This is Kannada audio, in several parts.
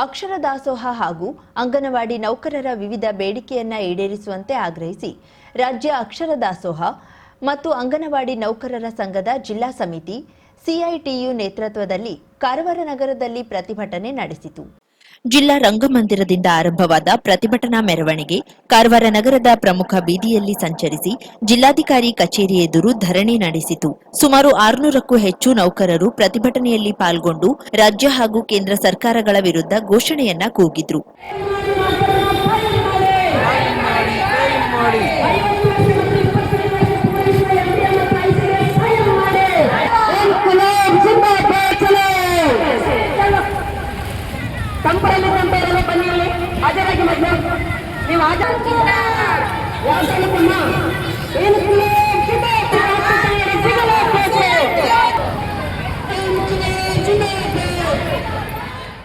ಅಕ್ಷರ ದಾಸೋಹ ಹಾಗೂ ಅಂಗನವಾಡಿ ನೌಕರರ ವಿವಿಧ ಬೇಡಿಕೆಯನ್ನ ಈಡೇರಿಸುವಂತೆ ಆಗ್ರಹಿಸಿ ರಾಜ್ಯ ಅಕ್ಷರ ದಾಸೋಹ ಮತ್ತು ಅಂಗನವಾಡಿ ನೌಕರರ ಸಂಘದ ಜಿಲ್ಲಾ ಸಮಿತಿ ಸಿಐಟಿಯು ನೇತೃತ್ವದಲ್ಲಿ ಕಾರವಾರ ನಗರದಲ್ಲಿ ಪ್ರತಿಭಟನೆ ನಡೆಸಿತು. ಜಿಲ್ಲಾ ರಂಗಮಂದಿರದಿಂದ ಆರಂಭವಾದ ಪ್ರತಿಭಟನಾ ಮೆರವಣಿಗೆ ಕಾರವಾರ ನಗರದ ಪ್ರಮುಖ ಬೀದಿಯಲ್ಲಿ ಸಂಚರಿಸಿ ಜಿಲ್ಲಾಧಿಕಾರಿ ಕಚೇರಿ ಎದುರು ಧರಣಿ ನಡೆಸಿತು. ಸುಮಾರು 600ಕ್ಕೂ ಹೆಚ್ಚು ನೌಕರರು ಪ್ರತಿಭಟನೆಯಲ್ಲಿ ಪಾಲ್ಗೊಂಡು ರಾಜ್ಯ ಹಾಗೂ ಕೇಂದ್ರ ಸರ್ಕಾರಗಳ ವಿರುದ್ಧ ಘೋಷಣೆಯನ್ನ ಕೂಗಿದ್ರು.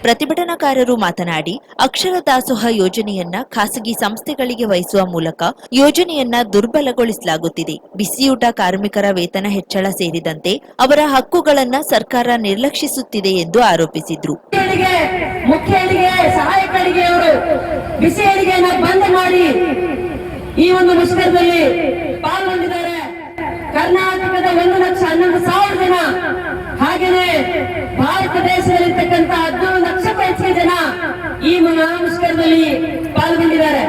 ಪ್ರತಿಭಟನಾಕಾರರು ಮಾತನಾಡಿ ಅಕ್ಷರ ದಾಸೋಹ ಯೋಜನೆಯನ್ನ ಖಾಸಗಿ ಸಂಸ್ಥೆಗಳಿಗೆ ವಹಿಸುವ ಮೂಲಕ ಯೋಜನೆಯನ್ನ ದುರ್ಬಲಗೊಳಿಸಲಾಗುತ್ತಿದೆ. ಬಿಸಿಯೂಟ ಕಾರ್ಮಿಕರ ವೇತನ ಹೆಚ್ಚಳ ಸೇರಿದಂತೆ ಅವರ ಹಕ್ಕುಗಳನ್ನ ಸರ್ಕಾರ ನಿರ್ಲಕ್ಷಿಸುತ್ತಿದೆ ಎಂದು ಆರೋಪಿಸಿದ್ರು. ಬಿಸಿ ಅಡಿಗೆಯನ್ನು ಬಂದ್ ಮಾಡಿ ಈ ಒಂದು ಮುಷ್ಕರದಲ್ಲಿ ಪಾಲ್ಗೊಂಡಿದ್ದಾರೆ. ಕರ್ನಾಟಕದ 1,11,000 ಜನ, ಹಾಗೆಯೇ ಭಾರತ ದೇಶದಲ್ಲಿರ್ತಕ್ಕಂಥ 17 ಲಕ್ಷಕ್ಕೂ ಹೆಚ್ಚಿನ ಜನ ಈ ಮುಷ್ಕರದಲ್ಲಿ ಪಾಲ್ಗೊಂಡಿದ್ದಾರೆ.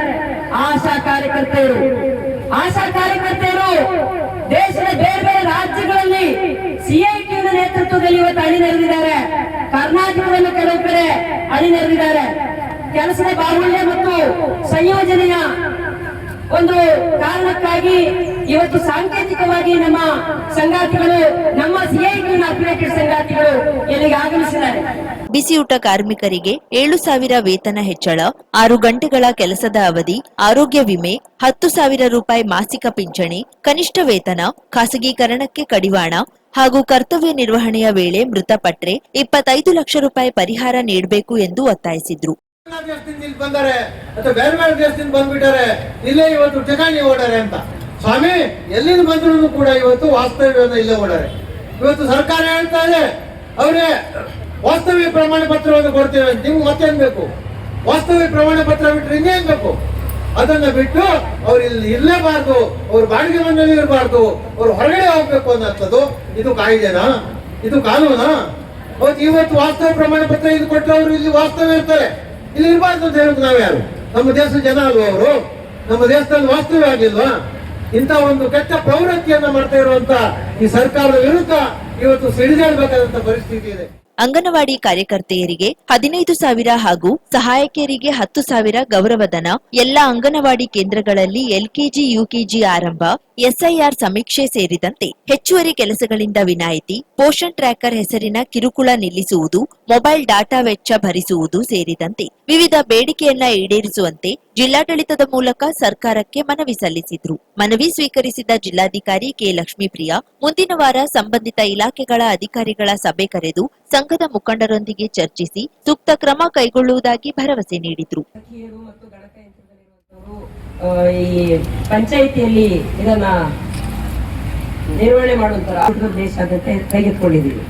ಆಶಾ ಕಾರ್ಯಕರ್ತೆಯರು ದೇಶದ ಬೇರೆ ಬೇರೆ ರಾಜ್ಯಗಳಲ್ಲಿ ಸಿಐಟಿಯ ನೇತೃತ್ವದಲ್ಲಿ ಇವತ್ತು ಅಣಿನೆರೆದಿದ್ದಾರೆ. ಕರ್ನಾಟಕದಲ್ಲಿ ಕೆಲವು ಕಡೆ ಅಣಿನೆರೆದಿದ್ದಾರೆ. ಕೆಲಸದ ಬಾಹುಳ್ಯ ಮತ್ತು ಸಂಯೋಜನೆಯ ಒಂದು ಕಾರಣಕ್ಕಾಗಿ ಇವತ್ತು ಸಾಂಕೇತಿಕವಾಗಿ ನಮ್ಮ ಸಂಗಾತಿಗಳು, ನಮ್ಮ ಸಿಐಟಿ ಅಫಿಲಿಯೇಟೆಡ್ ಸಂಗಾತಿಗಳು ಇಲ್ಲಿಗೆ ಆಗಮಿಸಿದ್ದಾರೆ. ಬಿಸಿಯೂಟ ಕಾರ್ಮಿಕರಿಗೆ 7,000 ವೇತನ ಹೆಚ್ಚಳ, 6 ಗಂಟೆಗಳ ಕೆಲಸದ ಅವಧಿ, ಆರೋಗ್ಯ ವಿಮೆ, 10,000 ರೂಪಾಯಿ ಮಾಸಿಕ ಪಿಂಚಣಿ, ಕನಿಷ್ಠ ವೇತನ, ಖಾಸಗೀಕರಣಕ್ಕೆ ಕಡಿವಾಣ ಹಾಗೂ ಕರ್ತವ್ಯ ನಿರ್ವಹಣೆಯ ವೇಳೆ ಮೃತಪಟ್ಟರೆ 25 ಲಕ್ಷ ರೂಪಾಯಿ ಪರಿಹಾರ ನೀಡಬೇಕು ಎಂದು ಒತ್ತಾಯಿಸಿದ್ರು. ಬಂದರೆ ಅಥವಾ ಬೇರೆ ಬೇರೆ ದೇಶದಿಂದ ಬಂದ್ಬಿಟ್ಟಾರೆ, ಇಲ್ಲೇ ಇವತ್ತು ಠಿಕಾಣಿ ಓಡಾರೆ ಅಂತ. ಸ್ವಾಮಿ, ಎಲ್ಲಿಂದ ಬಂದ್ರು ಕೂಡ ಇವತ್ತು ವಾಸ್ತವ್ಯವನ್ನು ಇಲ್ಲೇ ಓಡಾರೆ. ಇವತ್ತು ಸರ್ಕಾರ ಹೇಳ್ತಾ ಇದೆ ಅವರೇ ವಾಸ್ತವ್ಯ ಪ್ರಮಾಣ ಪತ್ರವನ್ನು ಕೊಡ್ತೇವೆ ಅಂತ. ನಿಮ್ಗೆ ಮತ್ತೇನ್ ಬೇಕು? ವಾಸ್ತವ್ಯ ಪ್ರಮಾಣ ಪತ್ರ ಬಿಟ್ಟರೆ ಇನ್ನೇನ್ ಬೇಕು? ಅದನ್ನ ಬಿಟ್ಟು ಅವ್ರು ಇಲ್ಲಿ ಇರಲೇಬಾರ್ದು, ಅವ್ರು ಬಾಡಿಗೆ ಮನೆಯಲ್ಲಿ ಇರಬಾರ್ದು, ಅವ್ರು ಹೊರಗಡೆ ಹೋಗ್ಬೇಕು ಅನ್ನೋದು ಇದು ಕಾಯ್ದೆನಾ? ಇದು ಕಾನೂನಾ? ಇವತ್ತು ವಾಸ್ತವ್ಯ ಪ್ರಮಾಣ ಪತ್ರ ಇಲ್ಲಿ ಕೊಟ್ಟರೆ ಅವರು ಇಲ್ಲಿ ವಾಸ್ತವ್ಯ ಇರ್ತಾರೆ, ಇಲ್ಲಿ ಇರಬಾರ್ದು ಅಂತ ಹೇಳೋದು ನಾವ್ಯಾರು? ನಮ್ಮ ದೇಶದ ಜನ ಅಲ್ವಾ ಅವರು? ನಮ್ಮ ದೇಶದಲ್ಲಿ ವಾಸ್ತವ್ಯ ಆಗಿಲ್ವಾ? ಇಂಥ ಒಂದು ಕೆಟ್ಟ ಪ್ರವೃತ್ತಿಯನ್ನ ಮಾಡ್ತಾ ಇರುವಂತ ಈ ಸರ್ಕಾರದ ವಿರುದ್ಧ ಇವತ್ತು ಸಿಡಿದೇಳಬೇಕಾದಂತ ಪರಿಸ್ಥಿತಿ ಇದೆ. ಅಂಗನವಾಡಿ ಕಾರ್ಯಕರ್ತೆಯರಿಗೆ 15,000 ಹಾಗೂ ಸಹಾಯಕಿಯರಿಗೆ 10,000 ಗೌರವಧನ, ಎಲ್ಲ ಅಂಗನವಾಡಿ ಕೇಂದ್ರಗಳಲ್ಲಿ ಎಲ್ಕೆಜಿ, ಯುಕೆಜಿ ಆರಂಭ, ಎಸ್ಐಆರ್ ಸಮೀಕ್ಷೆ ಸೇರಿದಂತೆ ಹೆಚ್ಚುವರಿ ಕೆಲಸಗಳಿಂದ ವಿನಾಯಿತಿ, ಪೋಷಣ್ ಟ್ರ್ಯಾಕರ್ ಹೆಸರಿನ ಕಿರುಕುಳ ನಿಲ್ಲಿಸುವುದು, ಮೊಬೈಲ್ ಡಾಟಾ ವೆಚ್ಚ ಭರಿಸುವುದು ಸೇರಿದಂತೆ ವಿವಿಧ ಬೇಡಿಕೆಯನ್ನ ಈಡೇರಿಸುವಂತೆ ಜಿಲ್ಲಾಡಳಿತದ ಮೂಲಕ ಸರ್ಕಾರಕ್ಕೆ ಮನವಿ ಸಲ್ಲಿಸಿದ್ರು. ಮನವಿ ಸ್ವೀಕರಿಸಿದ ಜಿಲ್ಲಾಧಿಕಾರಿ ಕೆ. ಲಕ್ಷ್ಮೀಪ್ರಿಯಾ ಮುಂದಿನ ವಾರ ಸಂಬಂಧಿತ ಇಲಾಖೆಗಳ ಅಧಿಕಾರಿಗಳ ಸಭೆ ಕರೆದು ಸಂಘದ ಮುಖಂಡರೊಂದಿಗೆ ಚರ್ಚಿಸಿ ಸೂಕ್ತ ಕ್ರಮ ಕೈಗೊಳ್ಳುವುದಾಗಿ ಭರವಸೆ ನೀಡಿದ್ರು. ಈ ಪಂಚಾಯಿತಿಯಲ್ಲಿ ಇದನ್ನ ನಿರ್ವಹಣೆ ಮಾಡುವಂತ ದೇಶಾದ್ಯಂತ ಕೈಗೆತ್ತಿಕೊಂಡಿದ್ದೀವಿ.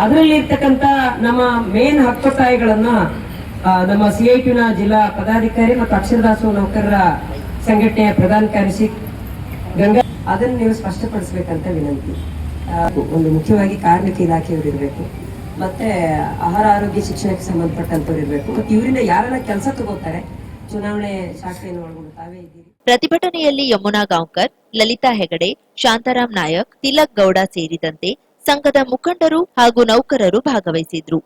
ಅದರಲ್ಲಿ ಇರ್ತಕ್ಕಂಥ ನಮ್ಮ ಮೇನ್ ಹಕ್ಕೊತ್ತಾಯಗಳನ್ನ ನಮ್ಮ ಸಿಐಟಿನ ಜಿಲ್ಲಾ ಪದಾಧಿಕಾರಿ ಮತ್ತು ಅಕ್ಷರ ದಾಸೋಹ ನೌಕರರ ಸಂಘಟನೆಯ ಪ್ರಧಾನ ಕಾರ್ಯದರ್ಶಿ ಗಂಗಾ ಅದನ್ನು ನೀವು ಸ್ಪಷ್ಟಪಡಿಸಬೇಕಂತ ವಿನಂತಿ. ಒಂದು ಮುಖ್ಯವಾಗಿ ಕಾರ್ಮಿಕ ಇಲಾಖೆಯವರು ಇರಬೇಕು, ಮತ್ತೆ ಆಹಾರ ಆರೋಗ್ಯ ಶಿಕ್ಷಣಕ್ಕೆ ಸಂಬಂಧಪಟ್ಟಂತವ್ರು ಇರಬೇಕು. ಮತ್ತೆ ಇವರಿಂದ ಯಾರೆಲ್ಲ ಕೆಲಸ ತಗೋತಾರೆ ಚುನಾವಣೆ ಶಾಖೆಯನ್ನು ಒಳಗೊಂಡು ತಾವೇ ಇದ್ದೀರಿ. ಪ್ರತಿಭಟನೆಯಲ್ಲಿ ಯಮುನಾ ಗಾಂವ್ಕರ್, ಲಲಿತಾ ಹೆಗಡೆ, ಶಾಂತಾರಾಮ್ ನಾಯಕ್, ತಿಲಕ್ ಗೌಡ ಸೇರಿದಂತೆ ಸಂಘದ ಮುಖಂಡರು ಹಾಗೂ ನೌಕರರು ಭಾಗವಹಿಸಿದ್ರು.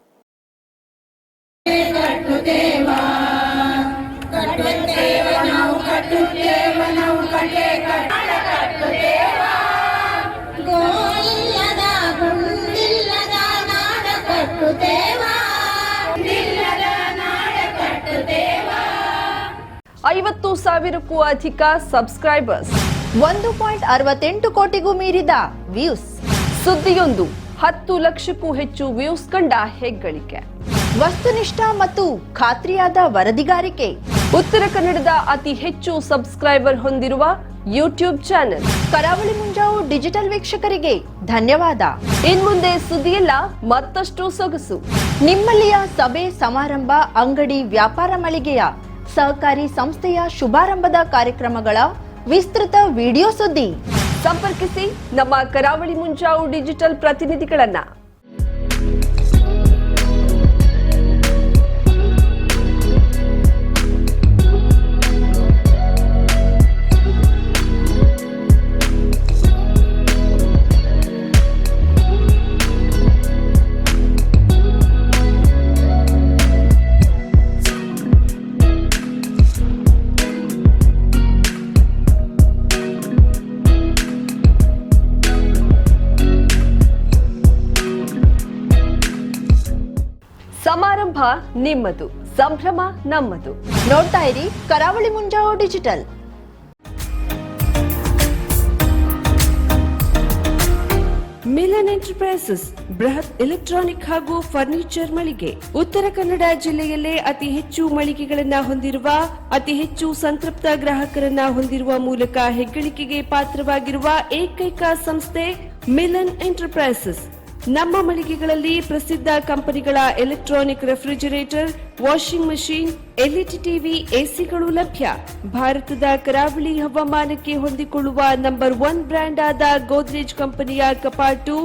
ಐವತ್ತು ಸಾವಿರಕ್ಕೂ ಅಧಿಕ ಸಬ್ಸ್ಕ್ರೈಬರ್ಸ್, 1.68 ಕೋಟಿಗೂ ಮೀರಿದ ವ್ಯೂಸ್, ಸುದ್ದಿಯೊಂದು 10 ಲಕ್ಷಕ್ಕೂ ಹೆಚ್ಚು ವ್ಯೂಸ್ ಕಂಡ ಹೆಗ್ಗಳಿಕೆ, ವಸ್ತುನಿಷ್ಠ ಮತ್ತು ಖಾತ್ರಿಯಾದ ವರದಿಗಾರಿಕೆ, ಉತ್ತರ ಕನ್ನಡದ ಅತಿ ಹೆಚ್ಚು ಸಬ್ಸ್ಕ್ರೈಬರ್ ಹೊಂದಿರುವ ಯೂಟ್ಯೂಬ್ ಚಾನೆಲ್. ಕರಾವಳಿ ಮುಂಜಾವು ಡಿಜಿಟಲ್ ವೀಕ್ಷಕರಿಗೆ ಧನ್ಯವಾದ. ಇನ್ಮುಂದೆ ಸುದ್ದಿಯಲ್ಲ ಮತ್ತಷ್ಟು ಸೊಗಸು. ನಿಮ್ಮಲ್ಲಿಯ ಸಭೆ ಸಮಾರಂಭ, ಅಂಗಡಿ, ವ್ಯಾಪಾರ ಮಳಿಗೆಯ ಸಹಕಾರಿ ಸಂಸ್ಥೆಯ ಶುಭಾರಂಭದ ಕಾರ್ಯಕ್ರಮಗಳ ವಿಸ್ತೃತ ವಿಡಿಯೋ ಸುದ್ದಿ. ಸಂಪರ್ಕಿಸಿ ನಮ್ಮ ಕರಾವಳಿ ಮುಂಜಾವು ಡಿಜಿಟಲ್ ಪ್ರತಿನಿಧಿಗಳನ್ನ. ಸಮಾರಂಭ ನಿಮ್ಮದು, ಸಂಭ್ರಮ ನಮ್ಮದು. ನೋಡ್ತಾ ಇರಿ ಕರಾವಳಿ ಮುಂಜಾವು ಡಿಜಿಟಲ್. ಮಿಲನ್ ಎಂಟರ್ಪ್ರೈಸಸ್ ಬೃಹತ್ ಎಲೆಕ್ಟ್ರಾನಿಕ್ ಹಾಗೂ ಫರ್ನಿಚರ್ ಮಳಿಗೆ. ಉತ್ತರ ಕನ್ನಡ ಜಿಲ್ಲೆಯಲ್ಲೇ ಅತಿ ಹೆಚ್ಚು ಮಳಿಗೆಗಳನ್ನ ಹೊಂದಿರುವ, ಅತಿ ಹೆಚ್ಚು ಸಂತೃಪ್ತ ಗ್ರಾಹಕರನ್ನ ಹೊಂದಿರುವ ಮೂಲಕ ಹೆಗ್ಗಳಿಕೆಗೆ ಪಾತ್ರವಾಗಿರುವ ಏಕೈಕ ಸಂಸ್ಥೆ ಮಿಲನ್ ಎಂಟರ್ಪ್ರೈಸಸ್. ನಮ್ಮ ಮಳಿಗೆಗಳಲ್ಲಿ ಪ್ರಸಿದ್ಧ ಕಂಪನಿಗಳ electronic refrigerator, washing machine, LED TV, ಎಸಿಗಳು ಲಭ್ಯ. ಭಾರತದ ಕರಾವಳಿ ಹವಾಮಾನಕ್ಕೆ ಹೊಂದಿಕೊಳ್ಳುವ ನಂಬರ್ 1 ಬ್ರ್ಯಾಂಡ್ ಆದ ಗೋದ್ರೇಜ್ ಕಂಪನಿಯ ಕಪಾಟು,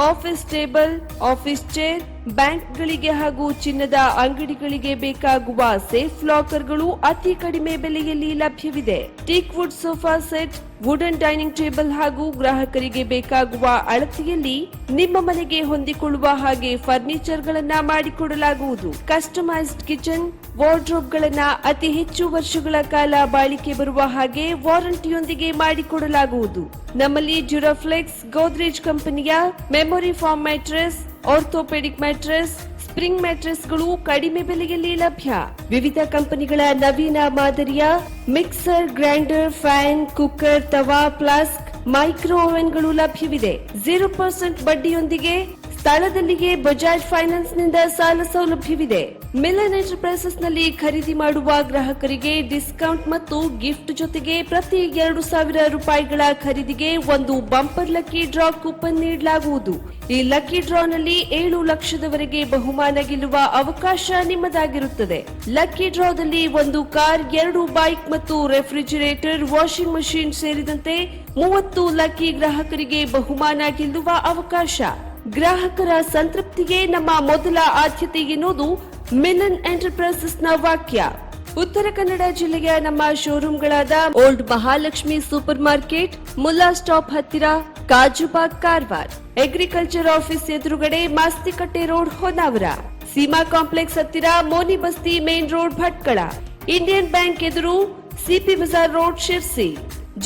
ಆಫೀಸ್ ಟೇಬಲ್, ಆಫೀಸ್ ಚೇರ್, ಬ್ಯಾಂಕ್ಗಳಿಗೆ ಹಾಗೂ ಚಿನ್ನದ ಅಂಗಡಿಗಳಿಗೆ ಬೇಕಾಗುವ ಸೇಫ್ ಲಾಕರ್ಗಳು ಅತಿ ಕಡಿಮೆ ಬೆಲೆಯಲ್ಲಿ ಲಭ್ಯವಿದೆ. Teak wood sofa set, wooden dining table ಹಾಗೂ ಗ್ರಾಹಕರಿಗೆ ಬೇಕಾಗುವ ಅಳತೆಯಲ್ಲಿ ನಿಮ್ಮ ಮನೆಗೆ ಹೊಂದಿಕೊಳ್ಳುವ ಹಾಗೆ ಫರ್ನಿಚರ್ ಗಳನ್ನ ಮಾಡಿಕೊಡಲಾಗುವುದು. ಕಸ್ಟಮೈಸ್ಡ್ ಕಿಚನ್, ವಾರ್ಡ್ರೋಬ್ ಗಳನ್ನ ಅತಿ ಹೆಚ್ಚು ವರ್ಷಗಳ ಕಾಲ ಬಾಳಿಕೆ ಬರುವ ಹಾಗೆ ವಾರಂಟಿಯೊಂದಿಗೆ ಮಾಡಿಕೊಡಲಾಗುವುದು. ನಮ್ಮಲ್ಲಿ ಡ್ಯೂರಾಫ್ಲೆಕ್ಸ್, ಗೋದ್ರೇಜ್ ಕಂಪನಿಯ memory foam mattress, orthopaedic mattress, spring ಮ್ಯಾಟ್ರೆಸ್ಗಳು ಕಡಿಮೆ ಬೆಲೆಯಲ್ಲಿ ಲಭ್ಯ. ವಿವಿಧ ಕಂಪನಿಗಳ ನವೀನ ಮಾದರಿಯ ಮಿಕ್ಸರ್, ಗ್ರೈಂಡರ್, ಫ್ಯಾನ್, ಕುಕ್ಕರ್, ತವಾ, ಫ್ಲಾಸ್ಕ್, ಮೈಕ್ರೋ ಓವೆನ್ಗಳು ಲಭ್ಯವಿದೆ. 0% ಬಡ್ಡಿಯೊಂದಿಗೆ ಸ್ಥಳದಲ್ಲಿಯೇ ಬಜಾಜ್ ಫೈನಾನ್ಸ್ ನಿಂದ ಸಾಲ ಸೌಲಭ್ಯವಿದೆ. ಮಿಲನ್ ಎಂಟರ್ಪ್ರೈಸಸ್ ನಲ್ಲಿ ಖರೀದಿ ಮಾಡುವ ಗ್ರಾಹಕರಿಗೆ ಡಿಸ್ಕೌಂಟ್ ಮತ್ತು ಗಿಫ್ಟ್ ಜೊತೆಗೆ ಪ್ರತಿ 2,000 ರೂಪಾಯಿಗಳ ಖರೀದಿಗೆ ಒಂದು ಬಂಪರ್ ಲಕ್ಕಿ ಡ್ರಾ ಕೂಪನ್ ನೀಡಲಾಗುವುದು. ಈ ಲಕ್ಕಿ ಡ್ರಾ ನಲ್ಲಿ 7 ಲಕ್ಷದವರೆಗೆ ಬಹುಮಾನ ಗೆಲ್ಲುವ ಅವಕಾಶ ನಿಮ್ಮದಾಗಿರುತ್ತದೆ. ಲಕ್ಕಿ ಡ್ರಾದಲ್ಲಿ 1 ಕಾರ್, 2 ಬೈಕ್ ಮತ್ತು ರೆಫ್ರಿಜರೇಟರ್, ವಾಷಿಂಗ್ ಮಷೀನ್ ಸೇರಿದಂತೆ 30 ಲಕ್ಕಿ ಗ್ರಾಹಕರಿಗೆ ಬಹುಮಾನ ಗೆಲ್ಲುವ ಅವಕಾಶ. ಗ್ರಾಹಕರ ಸಂತೃಪ್ತಿಗೆ ನಮ್ಮ ಮೊದಲ ಆದ್ಯತೆ ಎನ್ನುವುದು ಮಿಲನ್ ಎಂಟರ್ಪ್ರೈಸಸ್ ನ ವಾಕ್ಯ. ಉತ್ತರ ಕನ್ನಡ ಜಿಲ್ಲೆಯ ನಮ್ಮ ಶೋರೂಮ್ಗಳಾದ old Mahalakshmi super market, Mulla stop ಹತ್ತಿರ, ಕಾಜುಬಾಗ್, ಕಾರವಾರ, ಅಗ್ರಿಕಲ್ಚರ್ ಆಫೀಸ್ ಎದುರುಗಡೆ, ಮಾಸ್ತಿಕಟ್ಟೆ ರೋಡ್, ಹೊನ್ನಾವರ, ಸೀಮಾ ಕಾಂಪ್ಲೆಕ್ಸ್ ಹತ್ತಿರ, Moni Basti main road, Bhatkal, Indian bank ಎದುರು, CP Bazar road, Sirsi,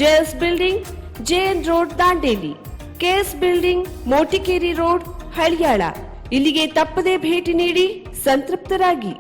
JS building, JN road, Dandeli, KS building, Motikeri road, Haliyal. ಇಲ್ಲಿಗೆ ತಪ್ಪದೇ ಭೇಟಿ ನೀಡಿ ಸಂತೃಪ್ತರಾಗಿ.